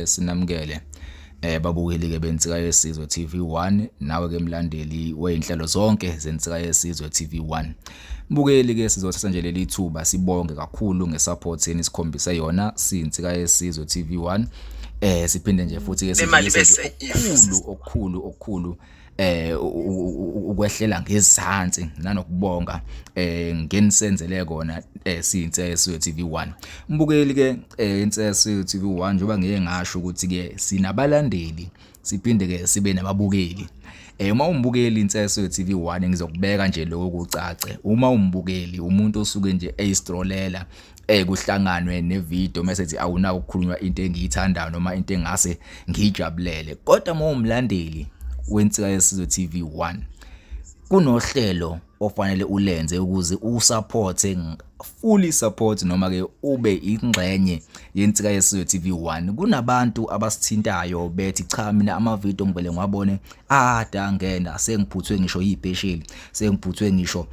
sinamukele babukeli ke bensika yesizwe TV1 nawe ke mlandeli weinhlelo zonke zensika yesizwe TV1. Mbukeli ke sizothatha nje leli thuba sibonge kakhulu ngesupport yeni sikhombise yona sinsika yesizwe TV1. Siphinde nje futhi ke sidlulise okukhulu ukwehlela ngezansi nanokubonga ngenisenzele kona siyinseso TV1. Mbukeli ke inseso TV1 njoba ngeke ngasho ukuthi ke sinabalandeli siphinde ke sibe nababukeli. Uma umbukeli inseso TV1 ngizokubeka nje lokho kucace. Uma umbukeli umuntu osuke nje eyistrolela kuhlanganwe nevideo mase awuna ukukhulunywa into engiyithandayo noma into engase ngijabulele. Kodwa uma umlandeli wensika yesizwe TV1 kunohlelo ofanele ulenze ukuze usupporte fully support noma ke ube ingxenye yensika yesizwe TV1. Kunabantu abasithintayo bethi cha mina amavideo ngivele ngwabone adangena sengiphuthwe ngisho yibhesheli sengiphuthwe ngisho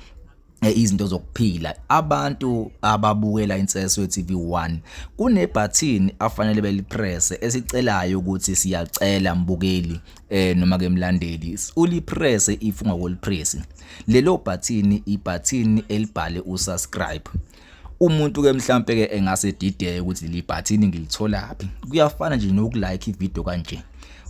izinto zokuphila. Abantu ababukela inseso TV1 kune button afanele belipress esicelayo ukuthi siyacela mbukeli noma ke mlandeli ulipress if ungakolipress lelo button ibutton elibhale usubscribe. Umuntu ke mhlambe ke engase dideye ukuthi li button ngilitholaphi. Kuyafana nje nokulike ivideo kanje,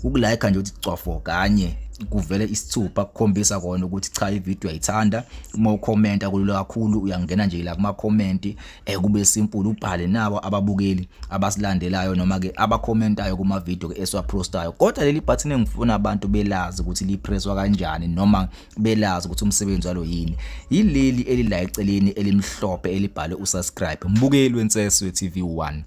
ukulike nje uthi cwafo kanye kuvele isithupha kukhombisa kona ukuthi cha ivideo ayithanda. Uma ucomment kulula kakhulu uyangena nje la kuma comment kube simple ubhale nabo ababukeli abasilandelayo noma ke abacommentayo kuma video ke eswapostayo. Kodwa leli button engifuna abantu belazi ukuthi lipresswa kanjani noma belazi ukuthi umsebenzi walo yini yileli elila eceleni elimhlophe elibhale usubscribe. Mbukeli wenseso TV1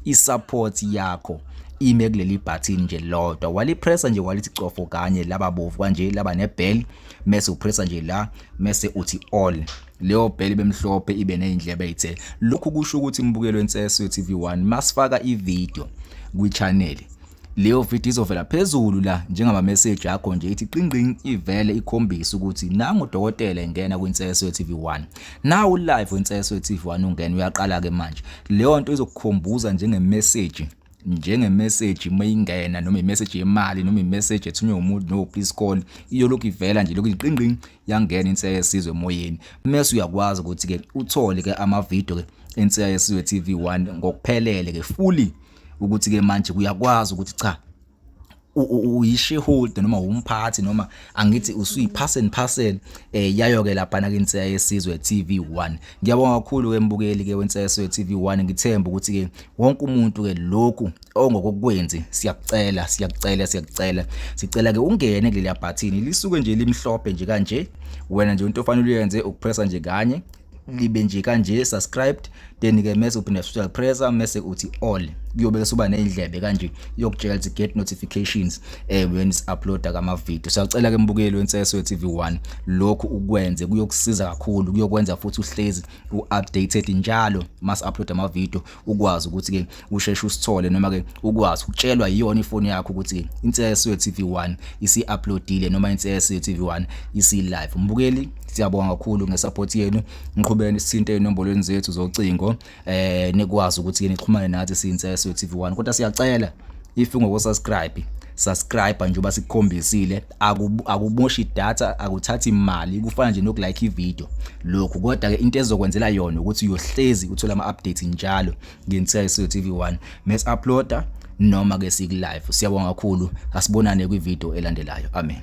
isupport yakho ime kuleli button nje lodwa walipressa nje walithi cofo kanye laba bovu kanje laba nebell mase upressa nje la mase uthi all leyo bell bemhlophe ibe nezindlebe ezithe. Lokhu kusho ukuthi mbukeli wenseso TV1 masifaka ivideo kwi channel leyo video izovela phezulu la njengama message akho nje ithi qingqing ivele ikhombisa ukuthi nangu udokotela engena kwinseso TV1 now live wenseso TV1 ungena uyaqala ke manje leyo nto izokukhombuza njenge-message mayingena noma i-message yemali noma i-message ethunywe umuntu no please call iyo lokhu ivela nje lokhu iqingqing yangena insika yesizwe emoyeni. Mase uyakwazi ukuthi ke uthole ke ama video ke insika yesizwe TV1 ngokuphelele ke fully ukuthi ke manje uyakwazi ukuthi cha uyishareholder noma umphathi noma angithi usuyi-person yayo ke lapha na insika yesizwe TV1. Ngiyabonga kakhulu ke mbukeli ke wenseso TV1 ngithemba ukuthi ke wonke umuntu ke lokhu ongokukwenzi sicela ke ungene kuleli button lisuke nje limhlophe nje kanje. Wena nje into ofanele uyenze ukupressa nje kanye libe nje kanje subscribed then ke mase uphinde social pressa mase uthi all kuyobe kusuba nezindlebe kanje yokujela ukuthi get notifications when is uploada kama video. Siyacela ke mbukeli wenseso TV1 lokhu ukwenze kuyokusiza kakhulu kuyokwenza futhi uhlezi uupdated njalo mas upload ama video ukwazi ukuthi ke usheshe usithole noma ke ukwazi ukutshelwa yiyona ifoni yakho ukuthi inseso TV1 isi uploadile noma inseso TV1 isi live. Mbukeli siyabonga kakhulu ngesupport yenu. Ngiqhubeni sithinte inombolweni zethu zocingo nikwazi ukuthi ke nixhumane nathi siyinseso TV1 kodwa siyacela if subscribe nje basikhombisile akumoshi data akuthathi imali kufana nje nokulike ivideo lokho. Kodwa ke into ezokwenzela yona ukuthi uyohlezi uthola ama updates njalo ngenseso TV1 mase uploada noma ke sik live. Siyabonga kakhulu asibonane kwivideo elandelayo. Amen.